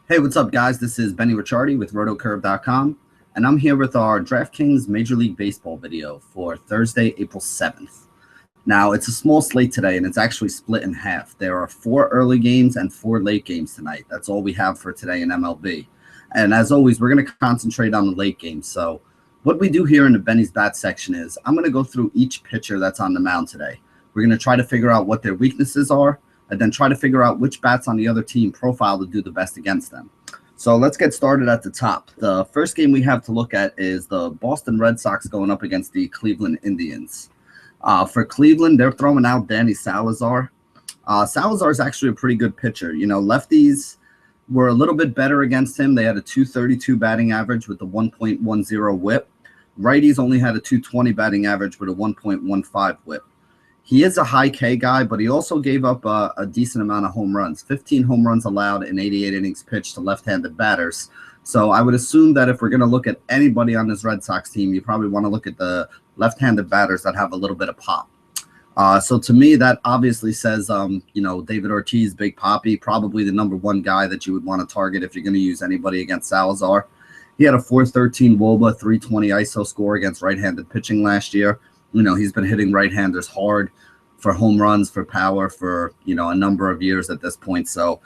Hey, what's up, guys? This is Benny Ricciardi with rotocurve.com, and I'm here with our DraftKings Major League Baseball video for Thursday, April 7th. Now, it's a small slate today, and it's actually split in half. There are 4 early games and 4 late games tonight. That's all we have for today in MLB. And as always, we're going to concentrate on the late games. So what we do here in the Benny's Bat section is I'm going to go through each pitcher that's on the mound today. We're going to try to figure out what their weaknesses are, and then try to figure out which bats on the other team profile to do the best against them. So let's get started at the top. The first game we have to look at is the Boston Red Sox going up against the Cleveland Indians. For Cleveland, they're throwing out Danny Salazar. Salazar is actually a pretty good pitcher. You know, lefties were a little bit better against him. They had a 232 batting average with a 1.10 whip. Righties only had a 220 batting average with a 1.15 whip. He is a high K guy, but he also gave up a decent amount of home runs, 15 home runs allowed in 88 innings pitched to left-handed batters. So I would assume that if we're going to look at anybody on this Red Sox team, you probably want to look at the left-handed batters that have a little bit of pop. So to me, that obviously says, David Ortiz, Big Papi, probably the number one guy that you would want to target if you're going to use anybody against Salazar. He had a 413 WOBA, 320 ISO score against right-handed pitching last year. You know, he's been hitting right-handers hard for home runs, for power, for, a number of years at this point. So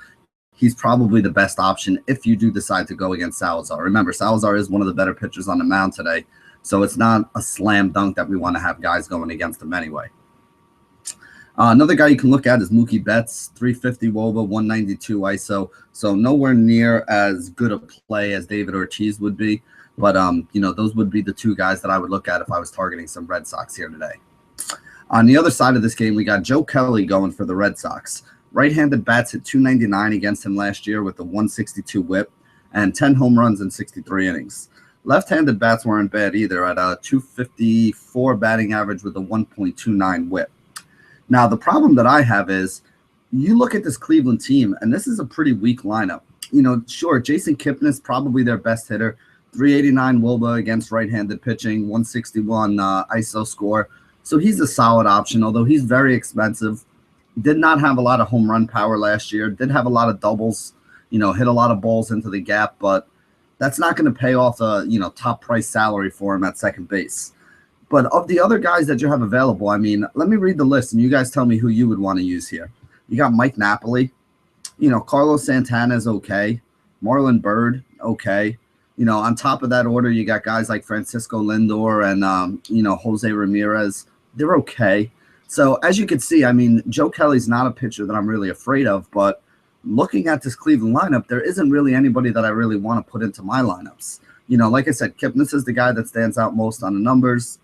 he's probably the best option if you do decide to go against Salazar. Remember, Salazar is one of the better pitchers on the mound today. So it's not a slam dunk that we want to have guys going against him anyway. Another guy you can look at is Mookie Betts, 350 WOBA, 192 ISO. So nowhere near as good a play as David Ortiz would be. But, those would be the two guys that I would look at if I was targeting some Red Sox here today. On the other side of this game, we got Joe Kelly going for the Red Sox. Right-handed bats hit 299 against him last year with a 162 whip and 10 home runs in 63 innings. Left-handed bats weren't bad either at a 254 batting average with a 1.29 whip. Now, the problem that I have is you look at this Cleveland team, and this is a pretty weak lineup. Sure, Jason Kipnis, probably their best hitter, 389 WOBA against right-handed pitching, 161 ISO score. So he's a solid option, although he's very expensive. Did not have a lot of home run power last year. Did have a lot of doubles, hit a lot of balls into the gap, but that's not going to pay off a, top price salary for him at second base. But of the other guys that you have available, I mean, let me read the list and you guys tell me who you would want to use here. You got Mike Napoli. Carlos Santana is okay. Marlon Byrd, okay. On top of that order, you got guys like Francisco Lindor and, Jose Ramirez. They're okay. So as you can see, I mean, Joe Kelly's not a pitcher that I'm really afraid of, but looking at this Cleveland lineup, there isn't really anybody that I really want to put into my lineups. Like I said, Kipnis is the guy that stands out most on the numbers.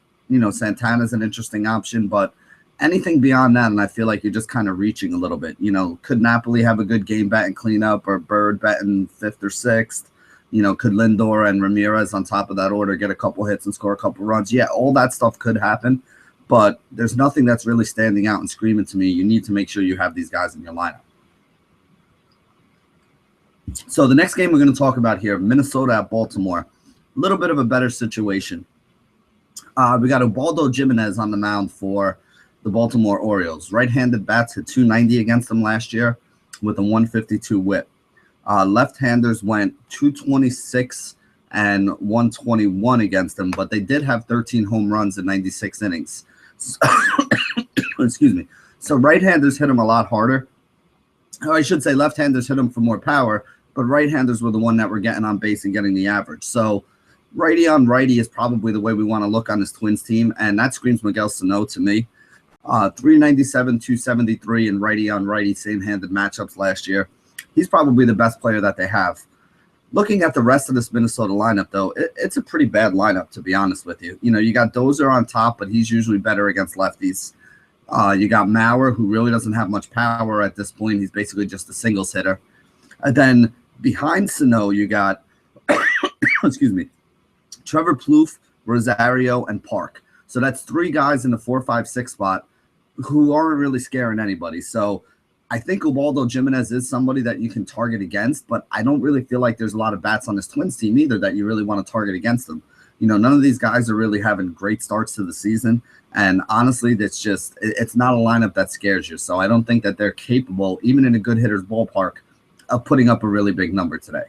Santana's an interesting option, but anything beyond that, and I feel like you're just kind of reaching a little bit. Could Napoli have a good game batting cleanup or Bird batting 5th or 6th? Could Lindor and Ramirez on top of that order get a couple hits and score a couple runs? Yeah, all that stuff could happen, but there's nothing that's really standing out and screaming to me. You need to make sure you have these guys in your lineup. So the next game we're going to talk about here, Minnesota at Baltimore, a little bit of a better situation. We got Ubaldo Jimenez on the mound for the Baltimore Orioles. Right-handed bats hit 290 against them last year with a 152 whip. Left-handers went 226 and 121 against them, but they did have 13 home runs in 96 innings. Excuse me. So right-handers hit them a lot harder. Or I should say left-handers hit them for more power, but right-handers were the one that were getting on base and getting the average. So righty on righty is probably the way we want to look on this Twins team, and that screams Miguel Sano to me. 397, 273, and righty on righty same-handed matchups last year. He's probably the best player that they have. Looking at the rest of this Minnesota lineup, though, it's a pretty bad lineup, to be honest with you. You got Dozier on top, but he's usually better against lefties. You got Mauer, who really doesn't have much power at this point. He's basically just a singles hitter. And then behind Sano, you got, excuse me, Trevor Plouffe, Rosario, and Park. So that's 3 guys in the 4, 5, 6 spot who aren't really scaring anybody. So I think Ubaldo Jimenez is somebody that you can target against, but I don't really feel like there's a lot of bats on this Twins team either that you really want to target against them. None of these guys are really having great starts to the season. And honestly, it's not a lineup that scares you. So I don't think that they're capable, even in a good hitter's ballpark, of putting up a really big number today.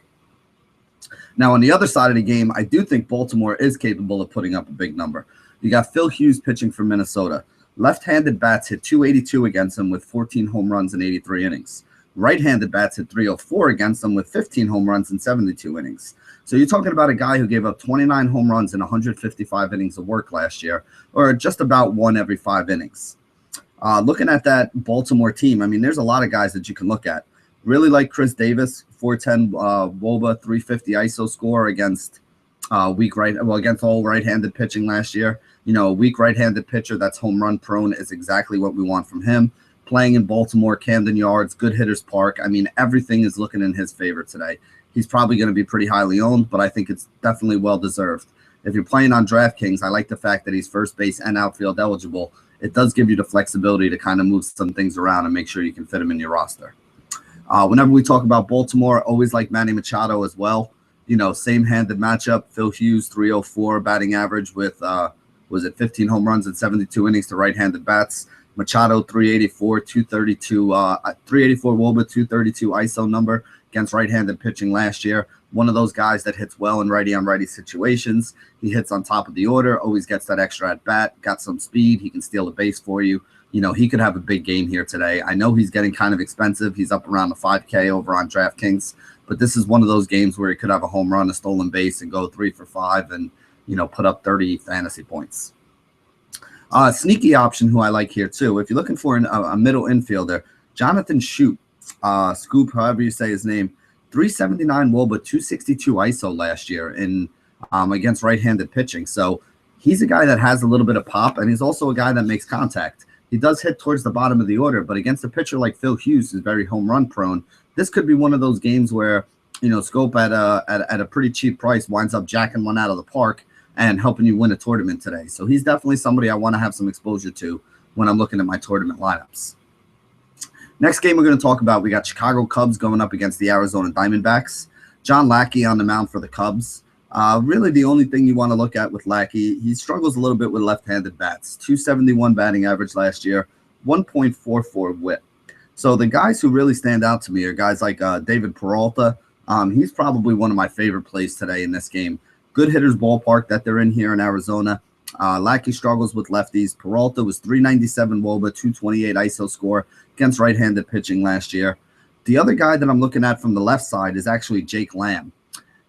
Now, on the other side of the game, I do think Baltimore is capable of putting up a big number. You got Phil Hughes pitching for Minnesota. Left-handed bats hit 282 against him with 14 home runs in 83 innings. Right-handed bats hit 304 against him with 15 home runs in 72 innings. So you're talking about a guy who gave up 29 home runs in 155 innings of work last year, or just about one every 5 innings. Looking at that Baltimore team, I mean, there's a lot of guys that you can look at. Really like Chris Davis, 410 WOBA, 350 ISO score against against all right-handed pitching last year. You know, a weak right-handed pitcher that's home run prone is exactly what we want from him. Playing in Baltimore, Camden Yards, good hitters park. I mean, everything is looking in his favor today. He's probably going to be pretty highly owned, but I think it's definitely well-deserved. If you're playing on DraftKings, I like the fact that he's first base and outfield eligible. It does give you the flexibility to kind of move some things around and make sure you can fit him in your roster. Whenever we talk about Baltimore, always like Manny Machado as well. You know, same-handed matchup. Phil Hughes, 304 batting average with, 15 home runs in 72 innings to right-handed bats. Machado, 384, 232, 384 WOBA, 232 ISO number against right-handed pitching last year. One of those guys that hits well in righty-on-righty situations. He hits on top of the order, always gets that extra at-bat, got some speed. He can steal a base for you. You know, he could have a big game here today. I know he's getting kind of expensive. He's up around the 5K over on DraftKings. But this is one of those games where he could have a home run, a stolen base, and go 3 for 5 and, you know, put up 30 fantasy points. Sneaky option who I like here, too. If you're looking for a middle infielder, Jonathan Scoop, however you say his name, 379 WOBA, 262 ISO last year in against right-handed pitching. So he's a guy that has a little bit of pop, and he's also a guy that makes contact. He does hit towards the bottom of the order, but against a pitcher like Phil Hughes, who's very home run prone, this could be one of those games where, you know, Scope at a pretty cheap price winds up jacking one out of the park and helping you win a tournament today. So he's definitely somebody I want to have some exposure to when I'm looking at my tournament lineups. Next game we're going to talk about, we got Chicago Cubs going up against the Arizona Diamondbacks. John Lackey on the mound for the Cubs. Really the only thing you want to look at with Lackey, he struggles a little bit with left-handed bats. 271 batting average last year, 1.44 whip. So the guys who really stand out to me are guys like David Peralta. He's probably one of my favorite plays today in this game. Good hitters ballpark that they're in here in Arizona. Lackey struggles with lefties. Peralta was 397 WOBA, 228 ISO score against right-handed pitching last year. The other guy that I'm looking at from the left side is actually Jake Lamb.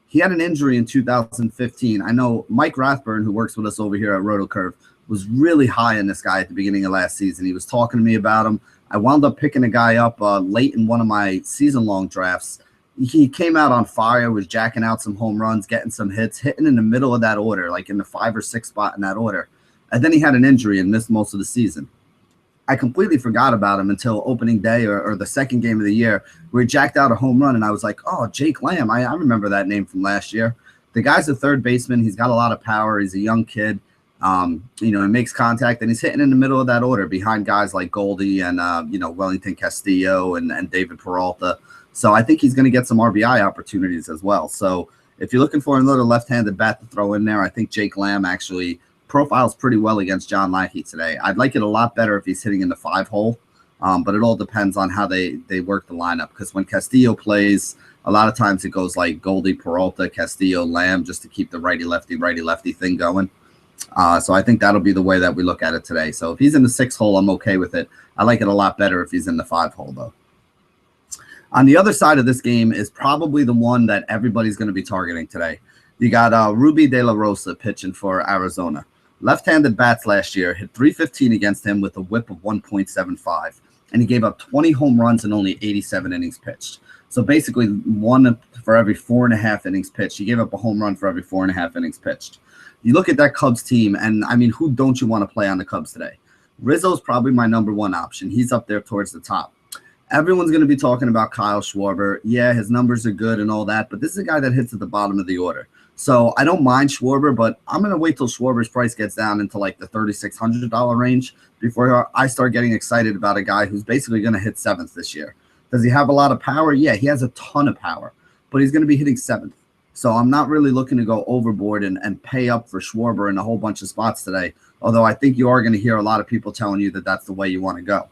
He had an injury in 2015. I know Mike Rathburn, who works with us over here at RotoCurve, was really high on this guy at the beginning of last season. He was talking to me about him. I wound up picking a guy up late in one of my season-long drafts. He came out on fire, was jacking out some home runs, getting some hits, hitting in the middle of that order, like in the 5 or 6 spot in that order. And then he had an injury and missed most of the season. I completely forgot about him until opening day or the second game of the year where he jacked out a home run, and I was like, oh, Jake Lamb, I remember that name from last year. The guy's a third baseman. He's got a lot of power. He's a young kid. You know, he makes contact, and he's hitting in the middle of that order behind guys like Goldie and, you know, Wellington Castillo and David Peralta. So I think he's going to get some RBI opportunities as well. So if you're looking for another left-handed bat to throw in there, I think Jake Lamb actually profiles pretty well against John Lackey today. I'd like it a lot better if he's hitting in the 5-hole, but it all depends on how they work the lineup. Because when Castillo plays, a lot of times it goes like Goldie, Peralta, Castillo, Lamb, just to keep the righty-lefty thing going. So I think that'll be the way that we look at it today. So if he's in the 6-hole, I'm okay with it. I like it a lot better if he's in the 5-hole, though. On the other side of this game is probably the one that everybody's going to be targeting today. You got Ruby De La Rosa pitching for Arizona. Left-handed bats last year hit 315 against him with a whip of 1.75, and he gave up 20 home runs in only 87 innings pitched. So basically, one for every 4.5 innings pitched. He gave up a home run for every 4.5 innings pitched. You look at that Cubs team, and I mean, who don't you want to play on the Cubs today? Rizzo's probably my number one option. He's up there towards the top. Everyone's going to be talking about Kyle Schwarber. Yeah, his numbers are good and all that, but this is a guy that hits at the bottom of the order. So I don't mind Schwarber, but I'm going to wait till Schwarber's price gets down into like the $3,600 range before I start getting excited about a guy who's basically going to hit 7th this year. Does he have a lot of power? Yeah, he has a ton of power, but he's going to be hitting 7th. So I'm not really looking to go overboard and pay up for Schwarber in a whole bunch of spots today, although I think you are going to hear a lot of people telling you that that's the way you want to go.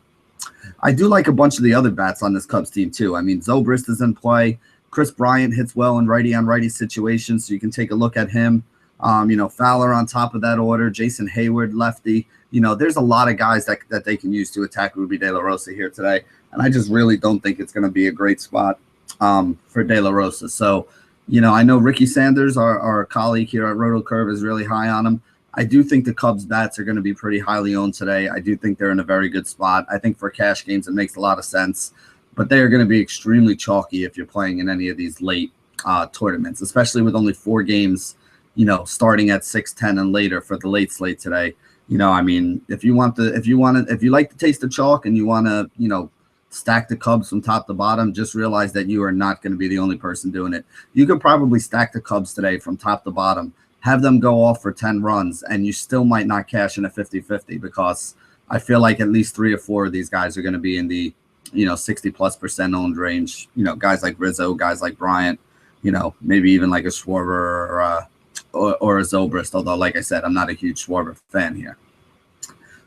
I do like a bunch of the other bats on this Cubs team too. I mean, Zobrist is in play. Chris Bryant hits well in righty on righty situations, so you can take a look at him. Fowler on top of that order, Jason Hayward, lefty. There's a lot of guys that they can use to attack Ruby De La Rosa here today, and I just really don't think it's going to be a great spot for De La Rosa. So, I know Ricky Sanders, our colleague here at Roto Curve, is really high on him. I do think the Cubs bats are going to be pretty highly owned today. I do think they're in a very good spot. I think for cash games, it makes a lot of sense, but they are going to be extremely chalky if you're playing in any of these late tournaments, especially with only 4 games, starting at 6:10 and later for the late slate today. If you like the taste of chalk and you want to, stack the Cubs from top to bottom, just realize that you are not going to be the only person doing it. You could probably stack the Cubs today from top to bottom, have them go off for 10 runs, and you still might not cash in a 50-50 because I feel like at least 3 or 4 of these guys are going to be in the, 60+% owned range. Guys like Rizzo, guys like Bryant, maybe even like a Schwarber or a Zobrist, although, like I said, I'm not a huge Schwarber fan here.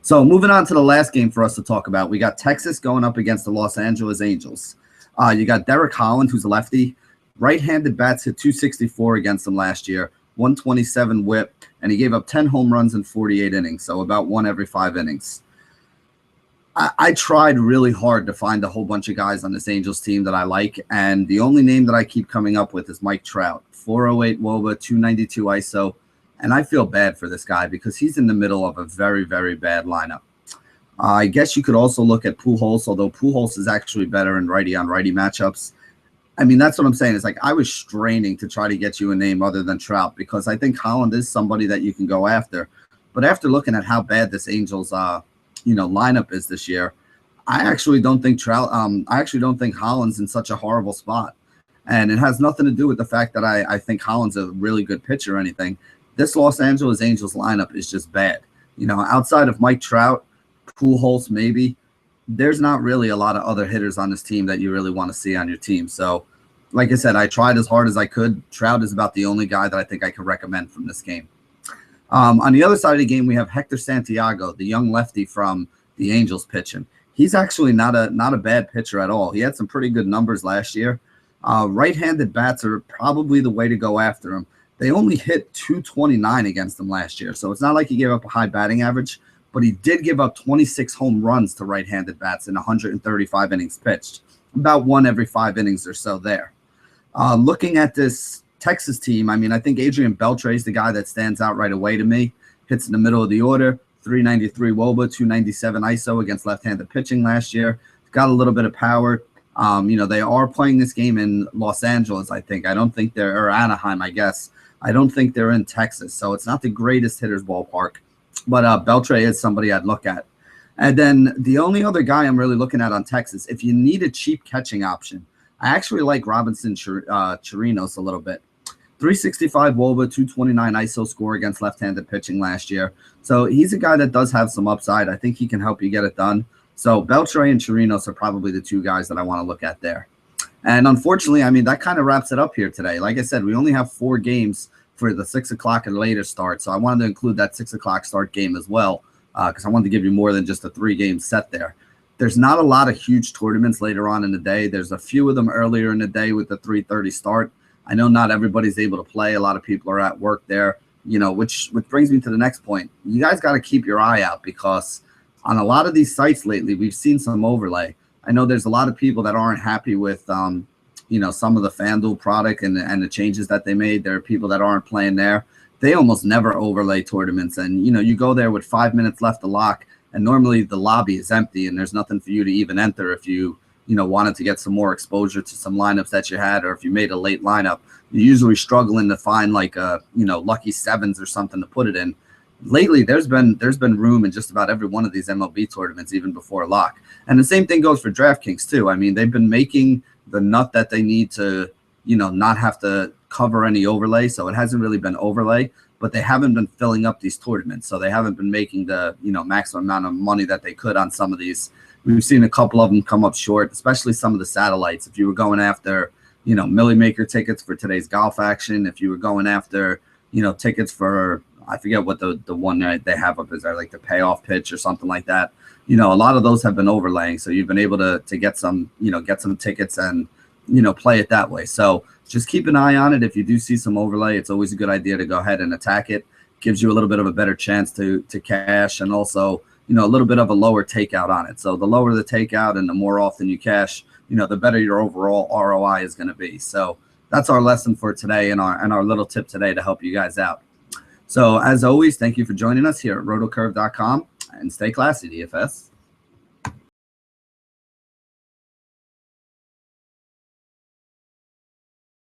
So moving on to the last game for us to talk about, we got Texas going up against the Los Angeles Angels. You got Derek Holland, who's a lefty. Right-handed bats hit .264 against him last year, 127 whip, and he gave up 10 home runs in 48 innings, so about 1 every 5 innings. I tried really hard to find a whole bunch of guys on this Angels team that I like, and the only name that I keep coming up with is Mike Trout. 408 WOBA, 292 ISO, and I feel bad for this guy because he's in the middle of a very, very bad lineup. I guess you could also look at Pujols, although Pujols is actually better in righty-on-righty matchups. I mean, that's what I'm saying. It's like I was straining to try to get you a name other than Trout because I think Holland is somebody that you can go after. But after looking at how bad this Angels lineup is this year, I actually don't think Holland's in such a horrible spot. And it has nothing to do with the fact that I think Holland's a really good pitcher or anything. This Los Angeles Angels lineup is just bad. Outside of Mike Trout, Pujols maybe, there's not really a lot of other hitters on this team that you really want to see on your team. So, like I said, I tried as hard as I could. Trout is about the only guy that I think I could recommend from this game. On the other side of the game, we have Hector Santiago, the young lefty from the Angels pitching. He's actually not a bad pitcher at all. He had some pretty good numbers last year. Right-handed bats are probably the way to go after him. They only hit .229 against him last year, so it's not like he gave up a high batting average, but he did give up 26 home runs to right-handed bats in 135 innings pitched, about 1 every 5 innings or so there. Looking at this Texas team, I think Adrian Beltre is the guy that stands out right away to me. Hits in the middle of the order, 393 WOBA, 297 ISO against left-handed pitching last year. Got a little bit of power. They are playing this game in Los Angeles, I think. I don't think they're, or Anaheim, I guess. I don't think they're in Texas, so it's not the greatest hitter's ballpark. But Beltre is somebody I'd look at. And then the only other guy I'm really looking at on Texas, if you need a cheap catching option, I actually like Robinson Chirinos a little bit. 365 WOBA, 229 ISO score against left-handed pitching last year. So he's a guy that does have some upside. I think he can help you get it done. So Beltre and Chirinos are probably the 2 guys that I want to look at there. And unfortunately, that kind of wraps it up here today. Like I said, we only have 4 games for the 6 o'clock and later start. So I wanted to include that 6 o'clock start game as well because I wanted to give you more than just a 3-game set there. There's not a lot of huge tournaments later on in the day. There's a few of them earlier in the day with the 3:30 start. I know not everybody's able to play. A lot of people are at work there, which brings me to the next point. You guys got to keep your eye out because on a lot of these sites lately, we've seen some overlay. I know there's a lot of people that aren't happy with, some of the FanDuel product and the changes that they made. There are people that aren't playing there. They almost never overlay tournaments. And, you go there with 5 minutes left to lock, and normally the lobby is empty and there's nothing for you to even enter if you wanted to get some more exposure to some lineups that you had, or if you made a late lineup. You're usually struggling to find like lucky sevens or something to put it in. Lately, there's been room in just about every one of these MLB tournaments, even before lock. And the same thing goes for DraftKings too. They've been making the nut that they need to, not have to cover any overlay. So it hasn't really been overlay, but they haven't been filling up these tournaments. So they haven't been making the, maximum amount of money that they could on some of these. We've seen a couple of them come up short, especially some of the satellites. If you were going after, Millie Maker tickets for today's golf action, if you were going after, tickets for, I forget what the one that they have up is there, like the payoff pitch or something like that. A lot of those have been overlaying, so you've been able to get some, get some tickets and, play it that way. So just keep an eye on it. If you do see some overlay, it's always a good idea to go ahead and attack it. Gives you a little bit of a better chance to cash, and also, a little bit of a lower takeout on it. So the lower the takeout and the more often you cash, the better your overall ROI is going to be. So that's our lesson for today and our little tip today to help you guys out. So as always, thank you for joining us here at rotocurve.com, and stay classy, DFS.